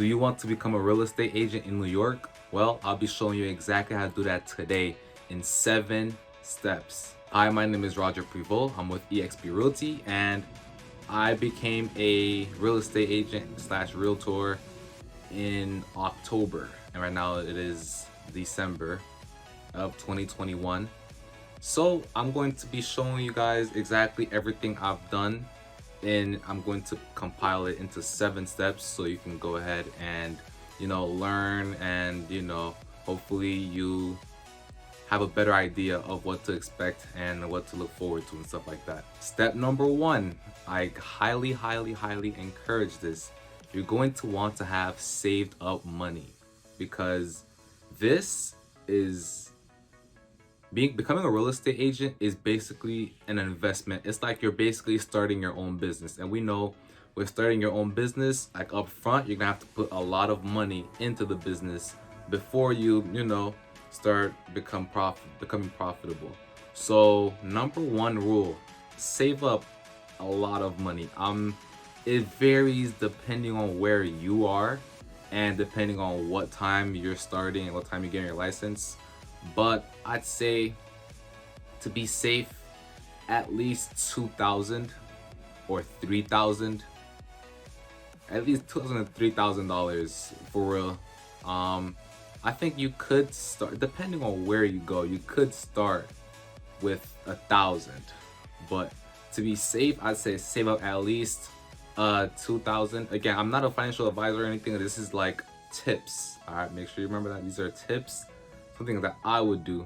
Do you want to become a real estate agent in New York? Well, I'll be showing you exactly how to do that today in 7 steps. Hi, my name is Roger Prevot. I'm with eXp Realty, and I became a real estate agent slash realtor in October. And right now it is December of 2021. So I'm going to be showing you guys exactly everything I've done, and I'm going to compile it into 7 steps so you can go ahead and learn, and hopefully you have a better idea of what to expect and what to look forward to and stuff like that. Step number 1, I highly encourage this. You're going to want to have saved up money, because this is becoming a real estate agent is basically an investment. It's like you're basically starting your own business, and we know with starting your own business, like up front, you're gonna have to put a lot of money into the business before you start becoming profitable. So number 1 rule: save up a lot of money. It varies depending on where you are and depending on what time you're starting and what time you're getting your license. But I'd say, to be safe, at least 2,000 or 3,000, at least $2,000 and $3,000 for real. I think you could start, depending on where you go, you could start with 1,000, but to be safe, I'd say save up at least 2,000. Again, I'm not a financial advisor or anything. This is like tips. All right, make sure you remember that these are tips. Something that I would do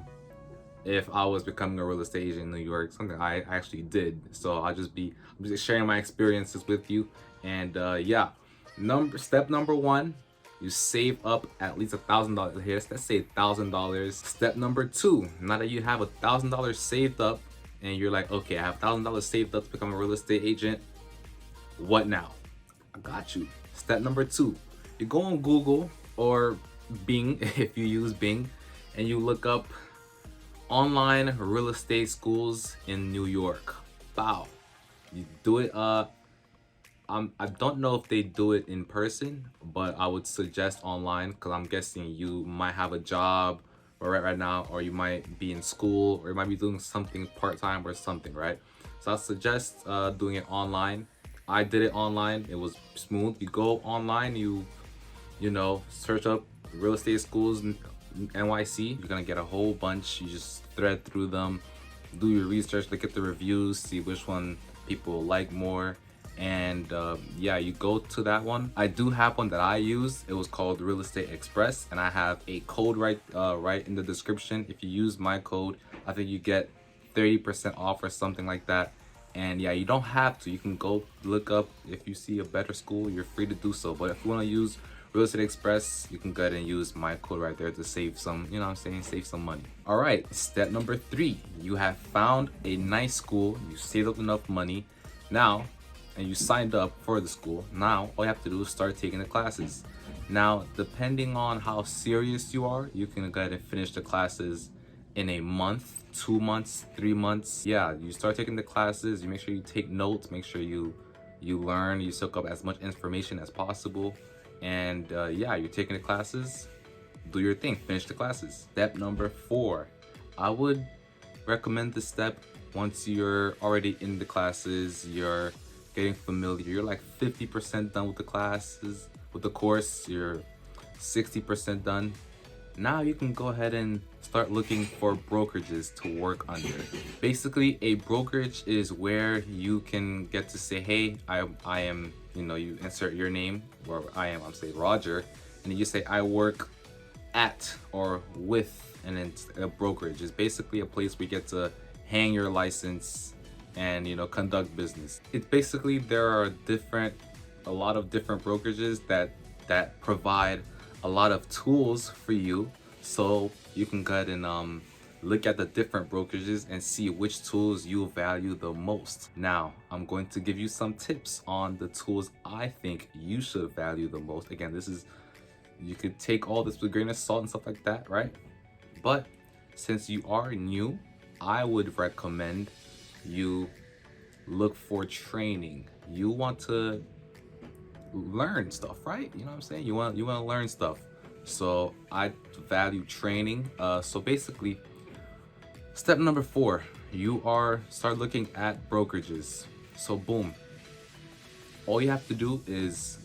if I was becoming a real estate agent in New York, something I actually did. So I'm just sharing my experiences with you. And yeah, step number 1, you save up at least $1,000 here. Let's say $1,000. Step number 2, now that you have $1,000 saved up and you're like, okay, I have $1,000 saved up to become a real estate agent, what now? I got you. Step number 2, you go on Google or Bing if you use Bing, and you look up online real estate schools in New York. Wow. You do it. I don't know if they do it in person, but I would suggest online, because I'm guessing you might have a job right now, or you might be in school, or you might be doing something part-time or something, right? So I suggest doing it online. I did it online. It was smooth. You go online, you search up real estate schools in NYC. You're gonna get a whole bunch. You just thread through them, do your research, look at the reviews, see which one people like more, and yeah, you go to that one. I do have one that I use. It was called Real Estate Express, and I have a code right in the description. If you use my code, I think you get 30% off or something like that. And yeah, you don't have to. You can go look up. If you see a better school, you're free to do so. But if you want to use Real Estate Express, you can go ahead and use my code right there to save some, save some money. All right, step number 3, you have found a nice school, you saved up enough money now, and you signed up for the school. Now, all you have to do is start taking the classes. Now, depending on how serious you are, you can go ahead and finish the classes in a month, 2 months, 3 months. Yeah, you start taking the classes, you make sure you take notes, make sure you learn, you soak up as much information as possible. And yeah, you're taking the classes, do your thing, finish the classes. Step number 4, I would recommend this step once you're already in the classes, you're getting familiar, you're like 50% done with the classes, with the course, you're 60% done. Now you can go ahead and start looking for brokerages to work under. Basically, a brokerage is where you can get to say, hey, I am, you insert your name, or I'm saying Roger, and then you say I work at or with, and then a brokerage is basically a place where you get to hang your license and conduct business. It's basically, there are a lot of different brokerages that provide a lot of tools for you, so you can go ahead and look at the different brokerages and see which tools you value the most. Now, I'm going to give you some tips on the tools I think you should value the most. Again, you could take all this with a grain of salt and stuff like that, right? But since you are new, I would recommend you look for training. You want to learn stuff, right? You know what I'm saying? You want to learn stuff. So I value training. So basically, step number 4, you are start looking at brokerages. So boom, all you have to do is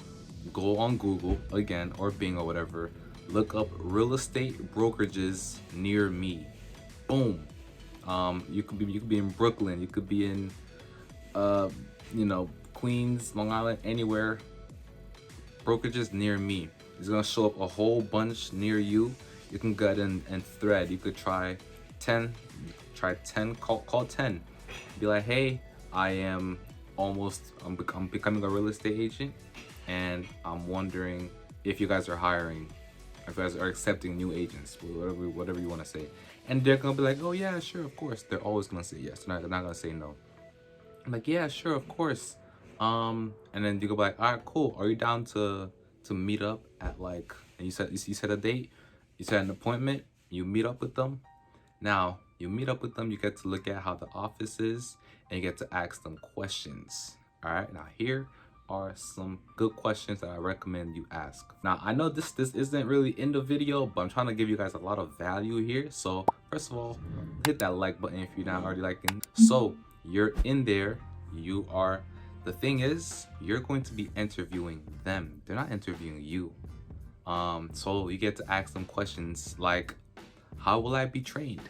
go on Google again or Bing or whatever, look up real estate brokerages near me. Boom. You could be in Brooklyn, you could be in uh Queens, Long Island, anywhere. Brokerages near me. It's gonna show up a whole bunch near you. You can go ahead and thread. You could try 10. Try 10. Call 10. Be like, hey, I'm becoming a real estate agent, and I'm wondering if you guys are hiring, if you guys are accepting new agents, whatever you want to say. And they're gonna be like, oh yeah, sure, of course. They're always gonna say yes. They're not gonna say no. I'm like, yeah, sure, of course. And then you go like, all right, cool. Are you down to meet up at like? And you said a date, you set an appointment. You meet up with them. Now you meet up with them. You get to look at how the office is, and you get to ask them questions. All right. Now here are some good questions that I recommend you ask. Now I know this isn't really in the video, but I'm trying to give you guys a lot of value here. So first of all, hit that like button if you're not already liking. So you're in there. You are. The thing is, you're going to be interviewing them. They're not interviewing you. So you get to ask them questions like, how will I be trained?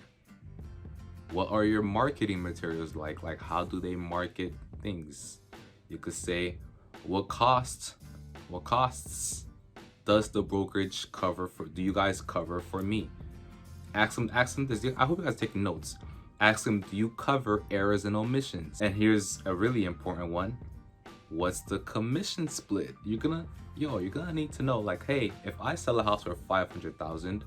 What are your marketing materials like? Like, how do they market things? You could say, what costs does the brokerage cover for, do you guys cover for me? Ask them this. I hope you guys are taking notes. Ask them, do you cover errors and omissions? And here's a really important one. What's the commission split? You're gonna need to know, like, hey, if I sell a house for 500,000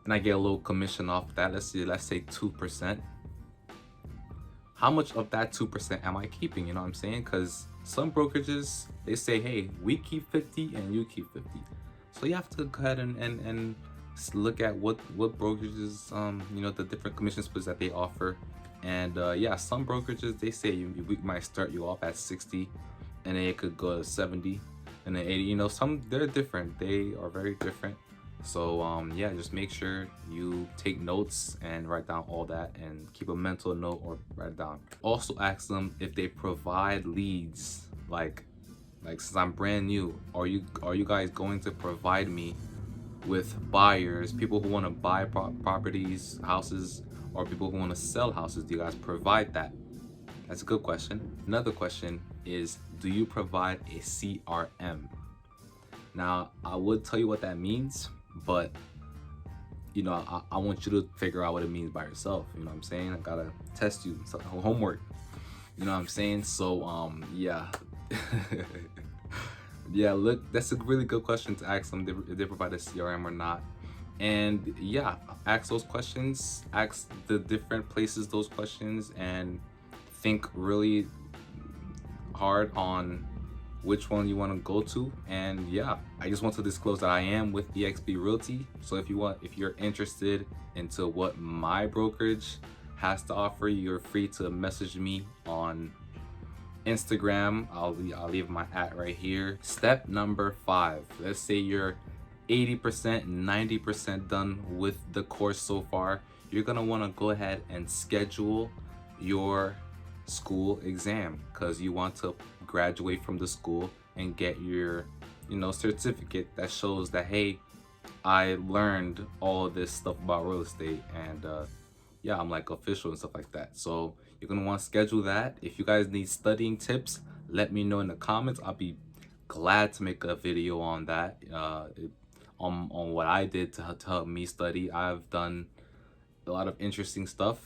and I get a little commission off that, let's say 2%. How much of that 2% am I keeping? You know what I'm saying? Because some brokerages, they say, hey, we keep 50 and you keep 50. So you have to go ahead and look at what brokerages, the different commission splits that they offer. And yeah, some brokerages, they say we might start you off at 60, and then it could go to 70 and then 80. Some, they're different. They are very different. So yeah, just make sure you take notes and write down all that, and keep a mental note or write it down. Also ask them if they provide leads. Like since I'm brand new, are you guys going to provide me with buyers, people who want to buy properties, houses, or people who want to sell houses? Do you guys provide that? That's a good question. Another question is, do you provide a CRM? Now, I would tell you what that means, but I want you to figure out what it means by yourself. You know what I'm saying? I gotta test you, so homework. You know what I'm saying? So yeah. Yeah, look, that's a really good question to ask them if they provide a CRM or not. And yeah, ask those questions, ask the different places those questions, and think really hard on which one you want to go to. And yeah, I just want to disclose that I am with eXp Realty. So if you're interested into what my brokerage has to offer, you're free to message me on Instagram. I'll leave my @ right here. Step number 5. Let's say you're 80%, 90% done with the course so far. You're gonna want to go ahead and schedule your school exam, because you want to graduate from the school and get your certificate that shows that, hey, I learned all of this stuff about real estate, and yeah, I'm like official and stuff like that. So you're gonna want to schedule that. If you guys need studying tips, let me know in the comments. I'll be glad to make a video on that, on what I did to help me study. I've done a lot of interesting stuff,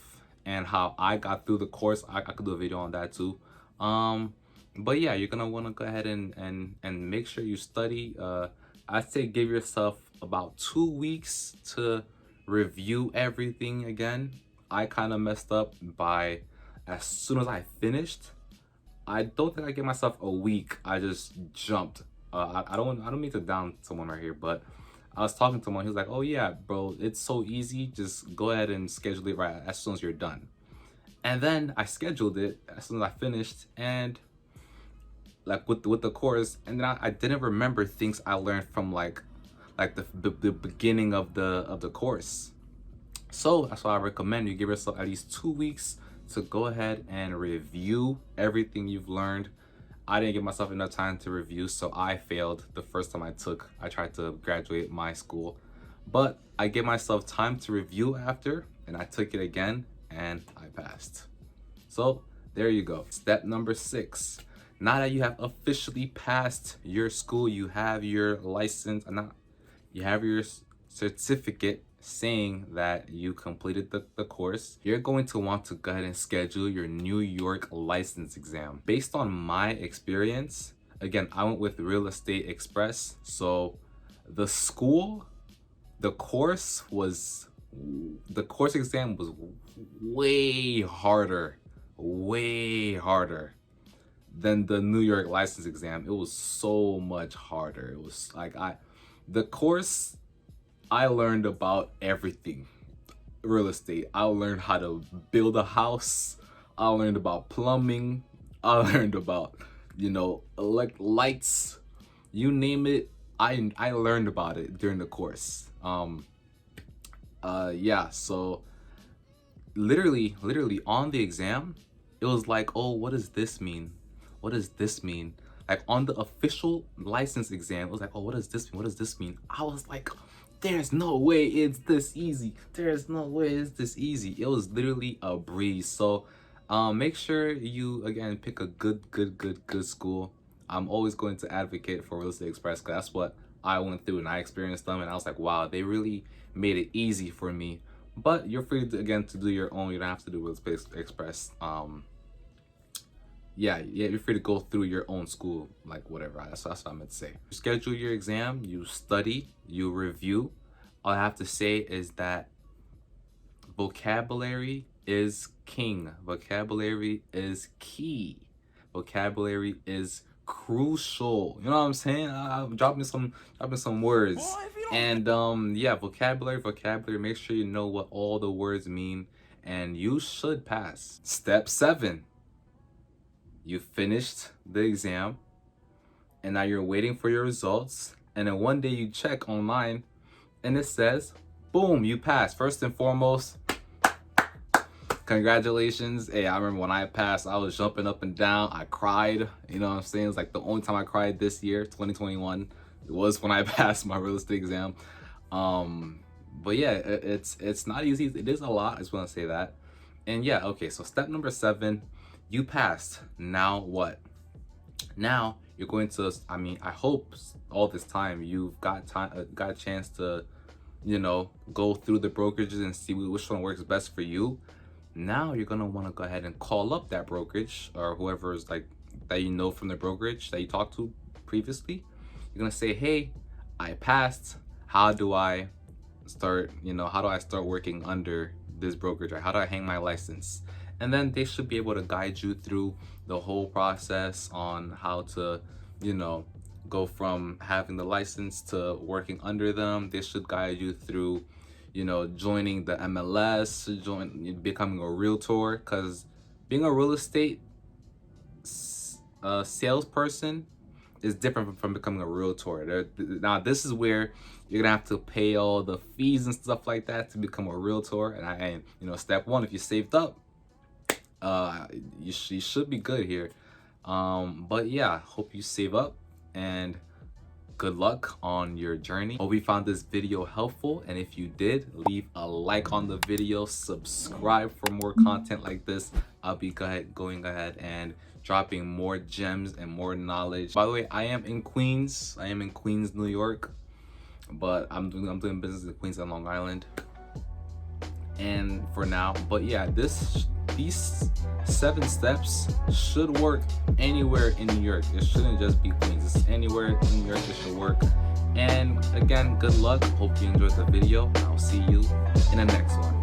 and how I got through the course. I could do a video on that too. But yeah, you're gonna want to go ahead and make sure you study. I'd say give yourself about 2 weeks to review everything again. I kind of messed up by, as soon as I finished, I don't think I gave myself a week. I just jumped. I don't mean to down someone right here, but I was talking to someone. He was like, "Oh yeah, bro, it's so easy. Just go ahead and schedule it right as soon as you're done." And then I scheduled it as soon as I finished, and like with the course, and then I didn't remember things I learned from like the beginning of the course. So that's why I recommend you give yourself at least 2 weeks to go ahead and review everything you've learned. I didn't give myself enough time to review, so I failed the first time I tried to graduate my school. But I gave myself time to review after, and I took it again, and I passed. So there you go. Step number 6. Now that you have officially passed your school, you have your license, you have your certificate saying that you completed the course, you're going to want to go ahead and schedule your New York license exam. Based on my experience, again, I went with Real Estate Express. So the course exam was way harder than the New York license exam. It was so much harder. It was like the course, I learned about everything real estate. I learned how to build a house. I learned about plumbing. I learned about, lights, you name it. I learned about it during the course. Yeah, so literally on the exam, it was like, oh, what does this mean? What does this mean? Like on the official license exam, it was like, oh, what does this mean? What does this mean? I was like, there's no way it's this easy. There's no way it's this easy. It was literally a breeze. So make sure you, again, pick a good school. I'm always going to advocate for Real Estate Express because that's what I went through and I experienced them. And I was like, wow, they really made it easy for me. But you're free to, again, to do your own. You don't have to do Real Estate Express. Yeah, you're free to go through your own school, like whatever. That's what I meant to say. You schedule your exam, you study, you review. All I have to say is that vocabulary is king. Vocabulary is key. Vocabulary is crucial. You know what I'm saying? I'm dropping some words. And yeah, vocabulary. Make sure you know what all the words mean, and you should pass. Step 7. You finished the exam, and now you're waiting for your results. And then one day you check online, and it says, boom, you passed. First and foremost, congratulations. Hey, I remember when I passed, I was jumping up and down. I cried. You know what I'm saying? It's like the only time I cried this year, 2021. It was when I passed my real estate exam. But yeah, it's not easy. It is a lot. I just want to say that. And yeah, okay. So step number 7. You passed. Now what? Now you're going to, I hope all this time you've got a chance to, go through the brokerages and see which one works best for you. Now you're going to want to go ahead and call up that brokerage or whoever's like that from the brokerage that you talked to previously. You're going to say, hey, I passed. How do I start, how do I start working under this brokerage? Or how do I hang my license? And then they should be able to guide you through the whole process on how to, go from having the license to working under them. They should guide you through, joining the MLS, becoming a realtor, because being a real estate salesperson is different from becoming a realtor. Now, this is where you're gonna have to pay all the fees and stuff like that to become a realtor. And step 1, if you saved up, you should be good here. But yeah, hope you save up and good luck on your journey. Hope you found this video helpful, and if you did, leave a like on the video, subscribe for more content like this. I'll be going ahead and dropping more gems and more knowledge. By the way, I am in Queens, New York, but I'm doing business in Queens and Long Island. And for now, but yeah, these 7 steps should work anywhere in New York. It shouldn't just be Queens. It's anywhere in New York it should work. And again, good luck. Hope you enjoyed the video. I'll see you in the next one.